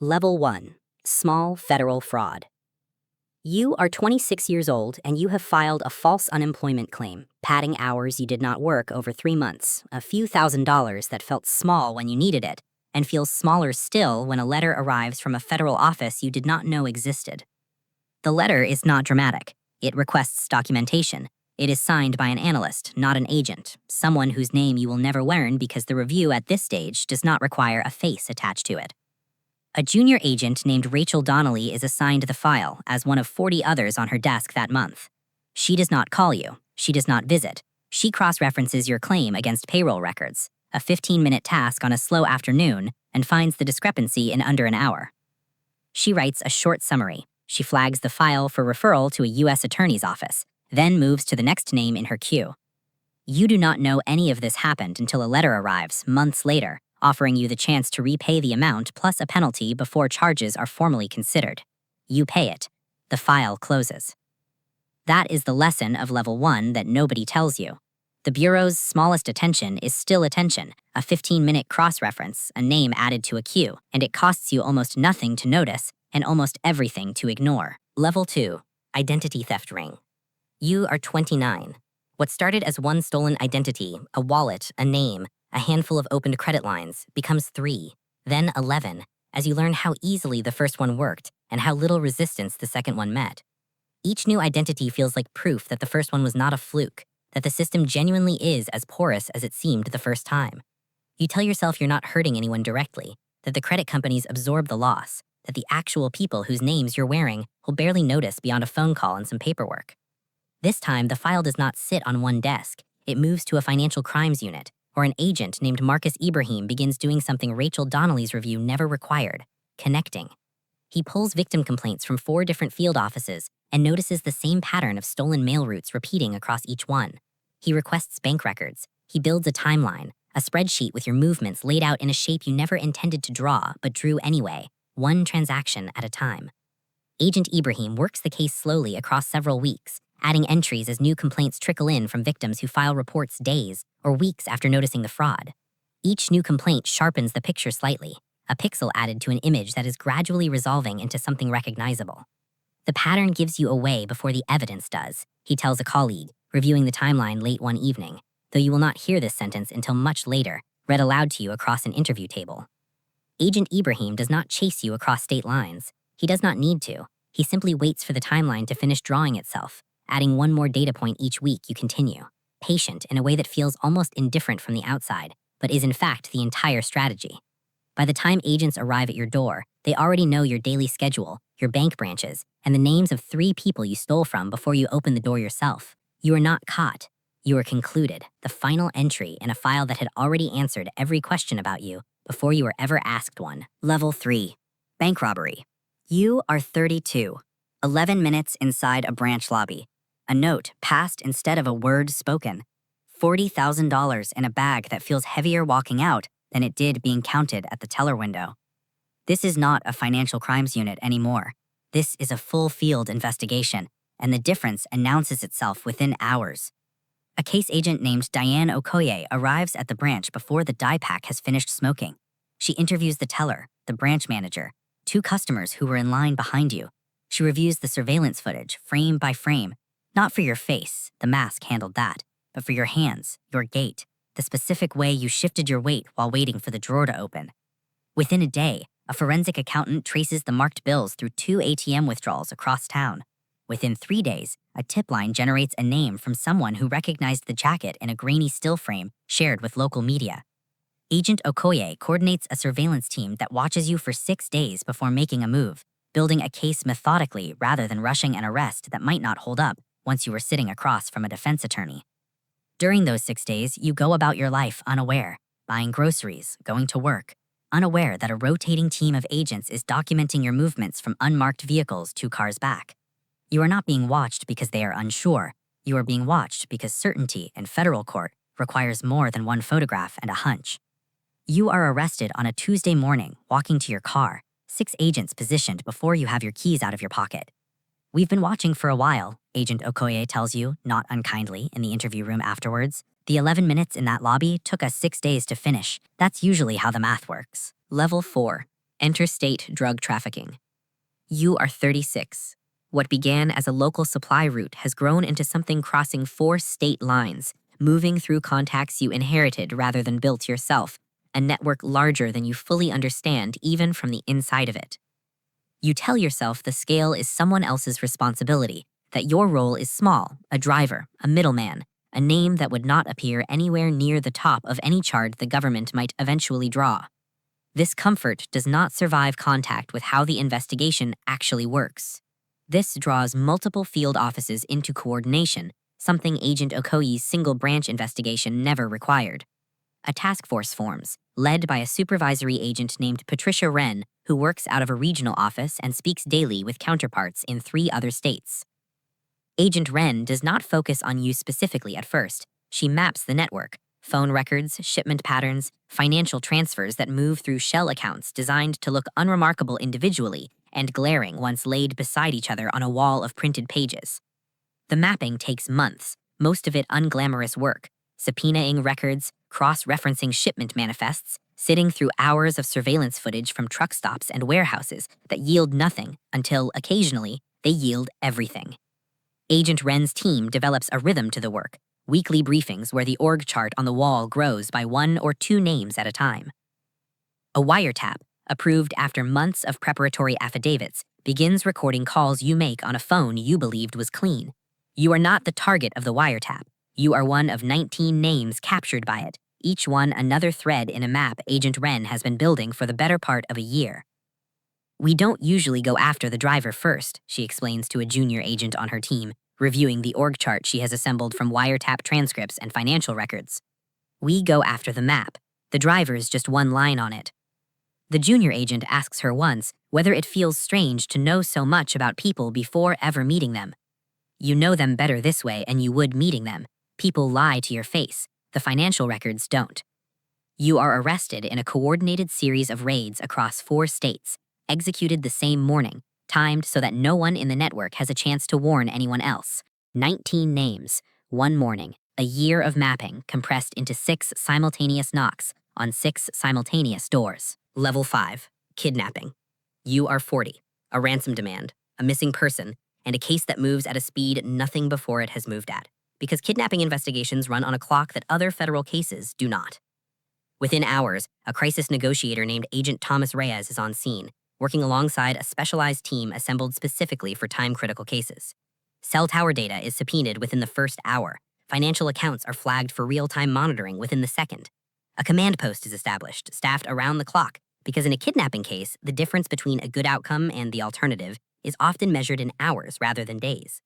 Level 1. Small federal fraud. You are 26 years old and you have filed a false unemployment claim, padding hours you did not work over 3 months, a few $1,000s that felt small when you needed it, and feels smaller still when a letter arrives from a federal office you did not know existed. The letter is not dramatic. It requests documentation. It is signed by an analyst, not an agent, someone whose name you will never learn because the review at this stage does not require a face attached to it. A junior agent named Rachel Donnelly is assigned the file as one of 40 others on her desk that month. She does not call you. She does not visit. She cross-references your claim against payroll records, a 15-minute task on a slow afternoon, and finds the discrepancy in under an hour. She writes a short summary. She flags the file for referral to a U.S. attorney's office, then moves to the next name in her queue. You do not know any of this happened until a letter arrives, months later, offering you the chance to repay the amount plus a penalty before charges are formally considered. You pay it. The file closes. That is the lesson of Level 1 that nobody tells you. The Bureau's smallest attention is still attention, a 15-minute cross-reference, a name added to a queue, and it costs you almost nothing to notice and almost everything to ignore. Level 2. Identity theft ring. You are 29. What started as one stolen identity, a wallet, a name, a handful of opened credit lines, becomes 3, then 11, as you learn how easily the first one worked and how little resistance the second one met. Each new identity feels like proof that the first one was not a fluke, that the system genuinely is as porous as it seemed the first time. You tell yourself you're not hurting anyone directly, that the credit companies absorb the loss, that the actual people whose names you're wearing will barely notice beyond a phone call and some paperwork. This time, the file does not sit on one desk. It moves to a financial crimes unit, or an agent named Marcus Ibrahim begins doing something Rachel Donnelly's review never required: connecting. He pulls victim complaints from 4 different field offices and notices the same pattern of stolen mail routes repeating across each one. He requests bank records. He builds a timeline, a spreadsheet with your movements laid out in a shape you never intended to draw but drew anyway, one transaction at a time. Agent Ibrahim works the case slowly across several weeks, adding entries as new complaints trickle in from victims who file reports days or weeks after noticing the fraud. Each new complaint sharpens the picture slightly, a pixel added to an image that is gradually resolving into something recognizable. The pattern gives you away before the evidence does, he tells a colleague, reviewing the timeline late one evening, though you will not hear this sentence until much later, read aloud to you across an interview table. Agent Ibrahim does not chase you across state lines. He does not need to. He simply waits for the timeline to finish drawing itself, adding one more data point each week you continue, patient in a way that feels almost indifferent from the outside, but is in fact the entire strategy. By the time agents arrive at your door, they already know your daily schedule, your bank branches, and the names of 3 people you stole from before you open the door yourself. You are not caught. You are concluded, the final entry in a file that had already answered every question about you before you were ever asked one. Level 3. Bank robbery. You are 32. 11 minutes inside a branch lobby. A note passed instead of a word spoken. $40,000 in a bag that feels heavier walking out than it did being counted at the teller window. This is not a financial crimes unit anymore. This is a full field investigation, and the difference announces itself within hours. A case agent named Diane Okoye arrives at the branch before the die pack has finished smoking. She interviews the teller, the branch manager, 2 customers who were in line behind you. She reviews the surveillance footage, frame by frame. Not for your face, the mask handled that, but for your hands, your gait, the specific way you shifted your weight while waiting for the drawer to open. Within a day, a forensic accountant traces the marked bills through 2 ATM withdrawals across town. Within 3 days, a tip line generates a name from someone who recognized the jacket in a grainy still frame shared with local media. Agent Okoye coordinates a surveillance team that watches you for 6 days before making a move, building a case methodically rather than rushing an arrest that might not hold up once you were sitting across from a defense attorney. During those 6 days, you go about your life unaware, buying groceries, going to work, unaware that a rotating team of agents is documenting your movements from unmarked vehicles 2 cars back. You are not being watched because they are unsure. You are being watched because certainty in federal court requires more than one photograph and a hunch. You are arrested on a Tuesday morning, walking to your car, 6 agents positioned before you have your keys out of your pocket. We've been watching for a while, Agent Okoye tells you, not unkindly, in the interview room afterwards. The 11 minutes in that lobby took us 6 days to finish. That's usually how the math works. Level 4. Interstate drug trafficking. You are 36. What began as a local supply route has grown into something crossing 4 state lines, moving through contacts you inherited rather than built yourself, a network larger than you fully understand even from the inside of it. You tell yourself the scale is someone else's responsibility, that your role is small, a driver, a middleman, a name that would not appear anywhere near the top of any chart the government might eventually draw. This comfort does not survive contact with how the investigation actually works. This draws multiple field offices into coordination, something Agent Okoye's single branch investigation never required. A task force forms, led by a supervisory agent named Patricia Wren, who works out of a regional office and speaks daily with counterparts in 3 other states. Agent Wren does not focus on you specifically at first. She maps the network, phone records, shipment patterns, financial transfers that move through shell accounts designed to look unremarkable individually and glaring once laid beside each other on a wall of printed pages. The mapping takes months, most of it unglamorous work, subpoenaing records, cross-referencing shipment manifests, sitting through hours of surveillance footage from truck stops and warehouses that yield nothing until, occasionally, they yield everything. Agent Wren's team develops a rhythm to the work, weekly briefings where the org chart on the wall grows by 1 or 2 names at a time. A wiretap, approved after months of preparatory affidavits, begins recording calls you make on a phone you believed was clean. You are not the target of the wiretap. You are one of 19 names captured by it, each one another thread in a map Agent Wren has been building for the better part of a year. We don't usually go after the driver first, she explains to a junior agent on her team, reviewing the org chart she has assembled from wiretap transcripts and financial records. We go after the map. The driver's just one line on it. The junior agent asks her once whether it feels strange to know so much about people before ever meeting them. You know them better this way and you would meeting them. People lie to your face. The financial records don't. You are arrested in a coordinated series of raids across 4 states, executed the same morning, timed so that no one in the network has a chance to warn anyone else. 19 names, 1 morning, a year of mapping compressed into 6 simultaneous knocks on 6 simultaneous doors. Level 5, kidnapping. You are 40, a ransom demand, a missing person, and a case that moves at a speed nothing before it has moved at, because kidnapping investigations run on a clock that other federal cases do not. Within hours, a crisis negotiator named Agent Thomas Reyes is on scene, working alongside a specialized team assembled specifically for time-critical cases. Cell tower data is subpoenaed within the first hour. Financial accounts are flagged for real-time monitoring within the second. A command post is established, staffed around the clock, because in a kidnapping case, the difference between a good outcome and the alternative is often measured in hours rather than days.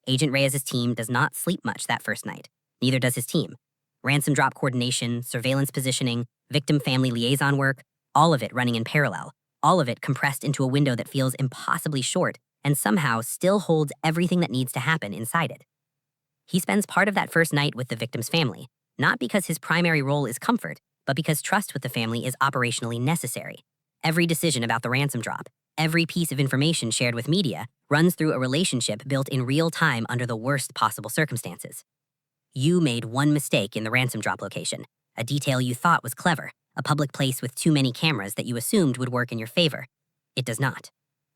Agent Reyes' team does not sleep much that first night. Neither does his team. Ransom drop coordination, surveillance positioning, victim-family liaison work, all of it running in parallel, all of it compressed into a window that feels impossibly short and somehow still holds everything that needs to happen inside it. He spends part of that first night with the victim's family, not because his primary role is comfort, but because trust with the family is operationally necessary. Every decision about the ransom drop, every piece of information shared with media runs through a relationship built in real time under the worst possible circumstances. You made one mistake in the ransom drop location, a detail you thought was clever, a public place with too many cameras that you assumed would work in your favor. It does not.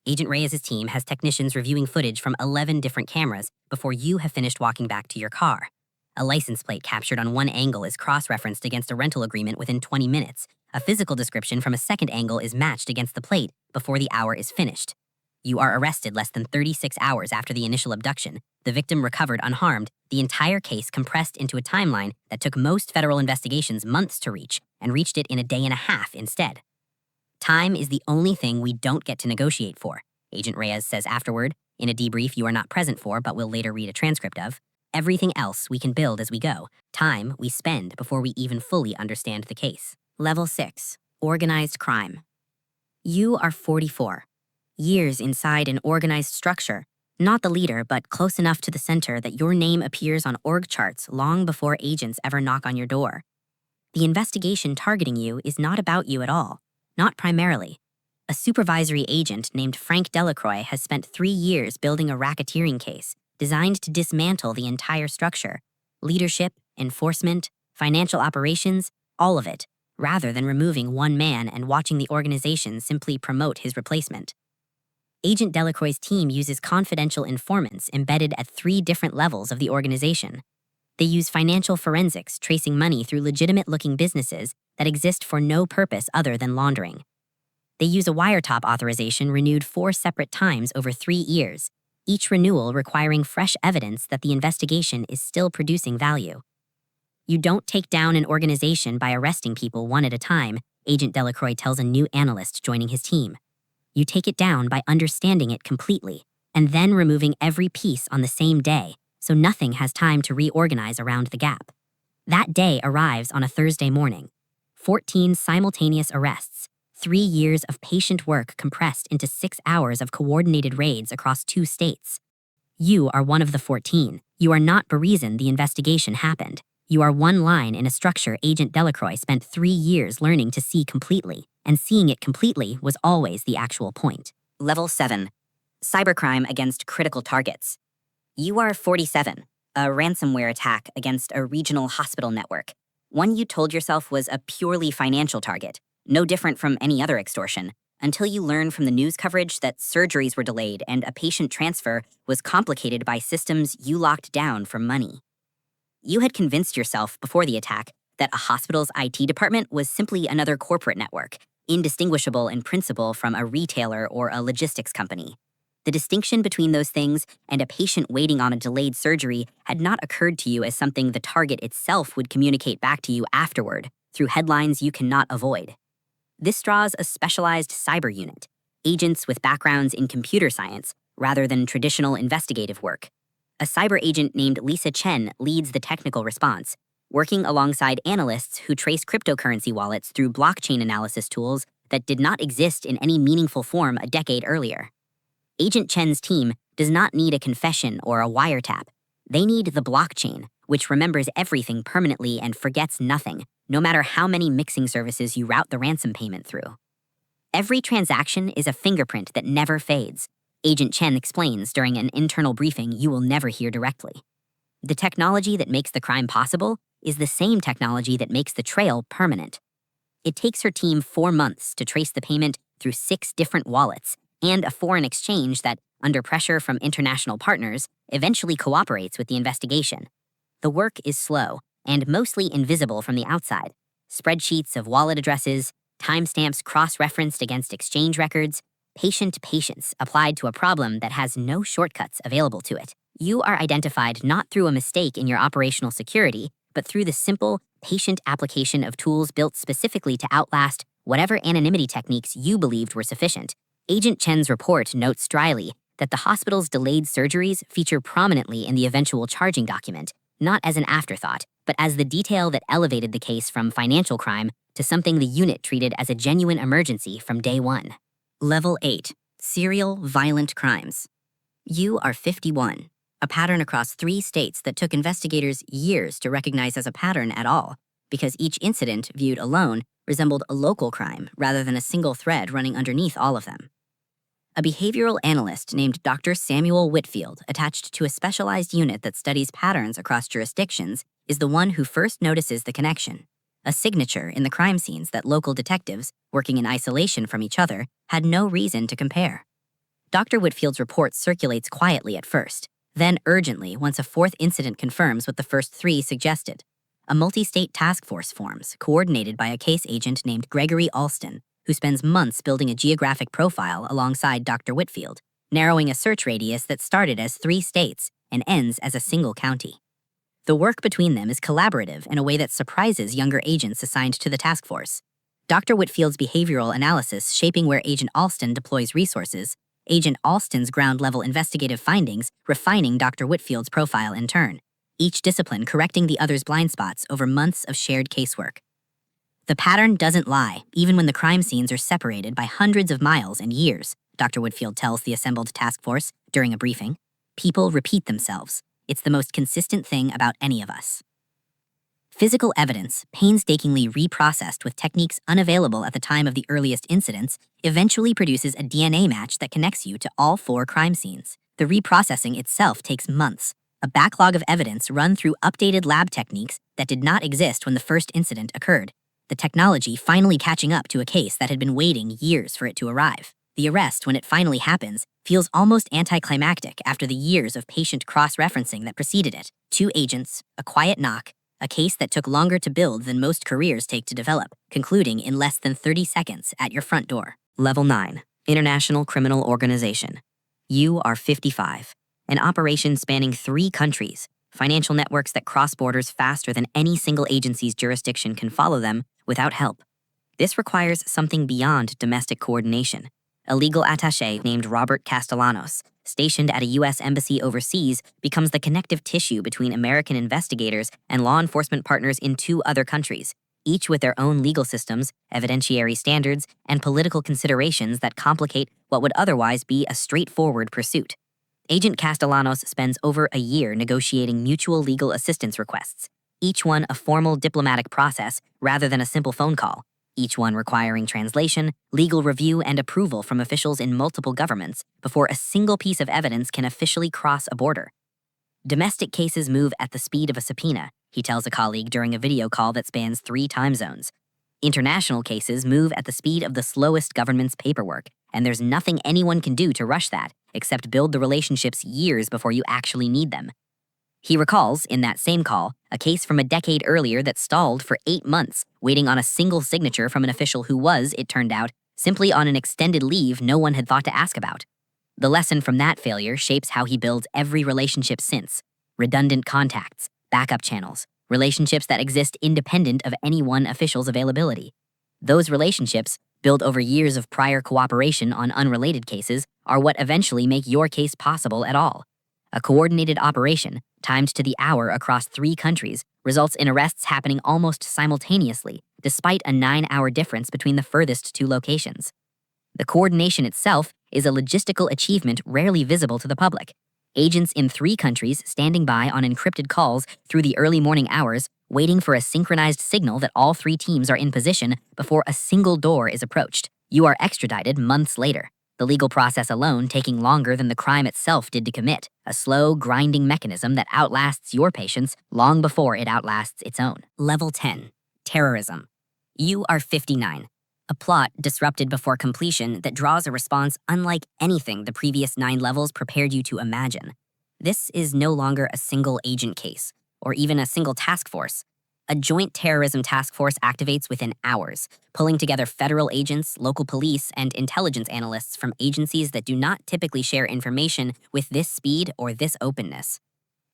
Agent Reyes' team has technicians reviewing footage from 11 different cameras before you have finished walking back to your car. A license plate captured on one angle is cross-referenced against a rental agreement within 20 minutes. A physical description from a second angle is matched against the plate before the hour is finished. You are arrested less than 36 hours after the initial abduction, the victim recovered unharmed, the entire case compressed into a timeline that took most federal investigations months to reach, and reached it in a day and a half instead. Time is the only thing we don't get to negotiate for, Agent Reyes says afterward, in a debrief you are not present for but will later read a transcript of. Everything else we can build as we go. Time we spend before we even fully understand the case. Level 6, organized crime. You are 44. Years inside an organized structure, not the leader but close enough to the center that your name appears on org charts long before agents ever knock on your door. The investigation targeting you is not about you at all, not primarily. A supervisory agent named Frank Delacroix has spent 3 years building a racketeering case designed to dismantle the entire structure. Leadership, enforcement, financial operations, all of it, rather than removing one man and watching the organization simply promote his replacement. Agent Delacroix's team uses confidential informants embedded at 3 different levels of the organization. They use financial forensics, tracing money through legitimate-looking businesses that exist for no purpose other than laundering. They use a wiretap authorization renewed 4 separate times over 3 years, each renewal requiring fresh evidence that the investigation is still producing value. You don't take down an organization by arresting people one at a time, Agent Delacroix tells a new analyst joining his team. You take it down by understanding it completely, and then removing every piece on the same day, so nothing has time to reorganize around the gap. That day arrives on a Thursday morning. 14 simultaneous arrests, 3 years of patient work compressed into 6 hours of coordinated raids across 2 states. You are one of the 14. You are not the reason the investigation happened. You are one line in a structure Agent Delacroix spent 3 years learning to see completely, and seeing it completely was always the actual point. Level 7. Cybercrime against critical targets. You are 47, a ransomware attack against a regional hospital network. One you told yourself was a purely financial target, no different from any other extortion, until you learn from the news coverage that surgeries were delayed and a patient transfer was complicated by systems you locked down for money. You had convinced yourself before the attack that a hospital's IT department was simply another corporate network, indistinguishable in principle from a retailer or a logistics company. The distinction between those things and a patient waiting on a delayed surgery had not occurred to you as something the target itself would communicate back to you afterward, through headlines you cannot avoid. This draws a specialized cyber unit, agents with backgrounds in computer science rather than traditional investigative work. A cyber agent named Lisa Chen leads the technical response, working alongside analysts who trace cryptocurrency wallets through blockchain analysis tools that did not exist in any meaningful form a decade earlier. Agent Chen's team does not need a confession or a wiretap. They need the blockchain, which remembers everything permanently and forgets nothing, no matter how many mixing services you route the ransom payment through. Every transaction is a fingerprint that never fades, Agent Chen explains during an internal briefing you will never hear directly. The technology that makes the crime possible is the same technology that makes the trail permanent. It takes her team 4 months to trace the payment through 6 different wallets and a foreign exchange that, under pressure from international partners, eventually cooperates with the investigation. The work is slow and mostly invisible from the outside. Spreadsheets of wallet addresses, timestamps cross-referenced against exchange records, patient patience applied to a problem that has no shortcuts available to it. You are identified not through a mistake in your operational security, but through the simple, patient application of tools built specifically to outlast whatever anonymity techniques you believed were sufficient. Agent Chen's report notes dryly that the hospital's delayed surgeries feature prominently in the eventual charging document, not as an afterthought, but as the detail that elevated the case from financial crime to something the unit treated as a genuine emergency from day one. Level 8. Serial violent crimes. You are 51, a pattern across 3 states that took investigators years to recognize as a pattern at all, because each incident, viewed alone, resembled a local crime rather than a single thread running underneath all of them. A behavioral analyst named Dr. Samuel Whitfield, attached to a specialized unit that studies patterns across jurisdictions, is the one who first notices the connection, a signature in the crime scenes that local detectives, working in isolation from each other, had no reason to compare. Dr. Whitfield's report circulates quietly at first, then urgently once a 4th incident confirms what the first 3 suggested. A multi-state task force forms, coordinated by a case agent named Gregory Alston, who spends months building a geographic profile alongside Dr. Whitfield, narrowing a search radius that started as 3 states and ends as a single county. The work between them is collaborative in a way that surprises younger agents assigned to the task force. Dr. Whitfield's behavioral analysis shaping where Agent Alston deploys resources, Agent Alston's ground-level investigative findings refining Dr. Whitfield's profile in turn, each discipline correcting the other's blind spots over months of shared casework. The pattern doesn't lie, even when the crime scenes are separated by hundreds of miles and years, Dr. Whitfield tells the assembled task force during a briefing. People repeat themselves. It's the most consistent thing about any of us. Physical evidence, painstakingly reprocessed with techniques unavailable at the time of the earliest incidents, eventually produces a DNA match that connects you to all 4 crime scenes. The reprocessing itself takes months, a backlog of evidence run through updated lab techniques that did not exist when the first incident occurred. the technology finally catching up to a case that had been waiting years for it to arrive. The arrest, when it finally happens, feels almost anticlimactic after the years of patient cross-referencing that preceded it. 2 agents, a quiet knock, a case that took longer to build than most careers take to develop, concluding in less than 30 seconds at your front door. Level 9, International Criminal Organization. You are 55. An operation spanning 3 countries, financial networks that cross borders faster than any single agency's jurisdiction can follow them without help. This requires something beyond domestic coordination. A legal attaché named Robert Castellanos, stationed at a U.S. embassy overseas, becomes the connective tissue between American investigators and law enforcement partners in 2 other countries, each with their own legal systems, evidentiary standards, and political considerations that complicate what would otherwise be a straightforward pursuit. Agent Castellanos spends over a year negotiating mutual legal assistance requests, each one a formal diplomatic process rather than a simple phone call, each one requiring translation, legal review, and approval from officials in multiple governments before a single piece of evidence can officially cross a border. Domestic cases move at the speed of a subpoena, he tells a colleague during a video call that spans 3 time zones. International cases move at the speed of the slowest government's paperwork, and there's nothing anyone can do to rush that, except build the relationships years before you actually need them. He recalls, in that same call, a case from a decade earlier that stalled for 8 months, waiting on a single signature from an official who was, it turned out, simply on an extended leave no one had thought to ask about. The lesson from that failure shapes how he builds every relationship since: redundant contacts, backup channels, relationships that exist independent of any one official's availability. Those relationships, built over years of prior cooperation on unrelated cases, are what eventually make your case possible at all. A coordinated operation, timed to the hour across 3 countries, results in arrests happening almost simultaneously, despite a 9-hour difference between the furthest 2 locations. The coordination itself is a logistical achievement rarely visible to the public. Agents in 3 countries standing by on encrypted calls through the early morning hours, waiting for a synchronized signal that all 3 teams are in position before a single door is approached. You are extradited months later, the legal process alone taking longer than the crime itself did to commit, a slow, grinding mechanism that outlasts your patience long before it outlasts its own. Level 10, Terrorism. You are 59. A plot disrupted before completion that draws a response unlike anything the previous 9 levels prepared you to imagine. This is no longer a single agent case, or even a single task force. A joint terrorism task force activates within hours, pulling together federal agents, local police, and intelligence analysts from agencies that do not typically share information with this speed or this openness.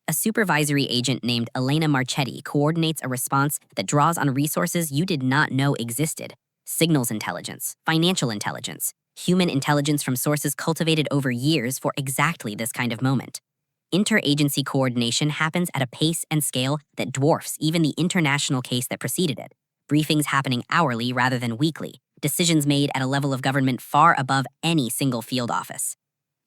A supervisory agent named Elena Marchetti coordinates a response that draws on resources you did not know existed: signals intelligence, financial intelligence, human intelligence from sources cultivated over years for exactly this kind of moment. Interagency coordination happens at a pace and scale that dwarfs even the international case that preceded it. Briefings happening hourly rather than weekly, decisions made at a level of government far above any single field office.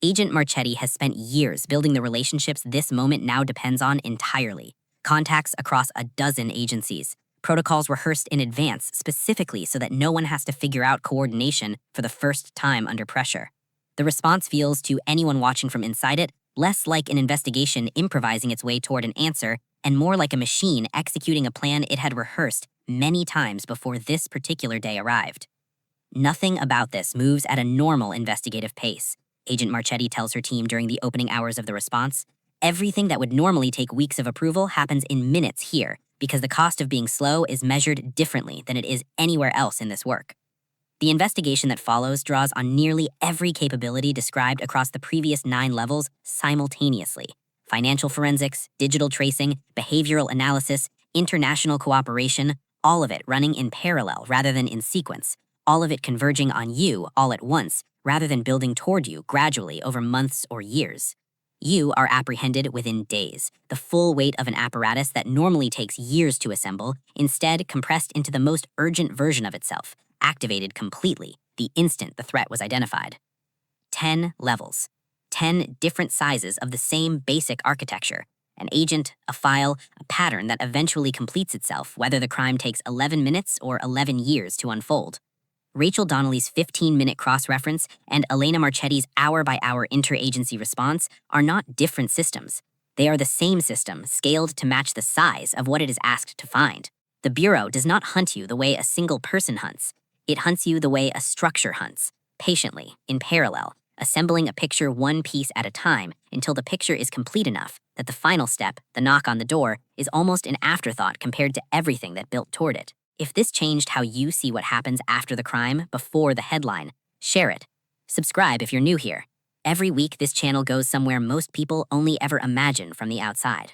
Agent Marchetti has spent years building the relationships this moment now depends on entirely. Contacts across a dozen agencies, protocols rehearsed in advance specifically so that no one has to figure out coordination for the first time under pressure. The response feels, to anyone watching from inside it, less like an investigation improvising its way toward an answer, and more like a machine executing a plan it had rehearsed many times before this particular day arrived. Nothing about this moves at a normal investigative pace, Agent Marchetti tells her team during the opening hours of the response. Everything that would normally take weeks of approval happens in minutes here, because the cost of being slow is measured differently than it is anywhere else in this work. The investigation that follows draws on nearly every capability described across the previous 9 levels simultaneously: financial forensics, digital tracing, behavioral analysis, international cooperation, all of it running in parallel rather than in sequence, all of it converging on you all at once rather than building toward you gradually over months or years. You are apprehended within days, the full weight of an apparatus that normally takes years to assemble, instead compressed into the most urgent version of itself, activated completely the instant the threat was identified. 10 levels, 10 different sizes of the same basic architecture: an agent, a file, a pattern that eventually completes itself, whether the crime takes 11 minutes or 11 years to unfold. Rachel Donnelly's 15-minute cross-reference and Elena Marchetti's hour-by-hour interagency response are not different systems. They are the same system, scaled to match the size of what it is asked to find. The Bureau does not hunt you the way a single person hunts. It hunts you the way a structure hunts, patiently, in parallel, assembling a picture one piece at a time until the picture is complete enough that the final step, the knock on the door, is almost an afterthought compared to everything that built toward it. If this changed how you see what happens after the crime, before the headline, share it. Subscribe if you're new here. Every week, this channel goes somewhere most people only ever imagine from the outside.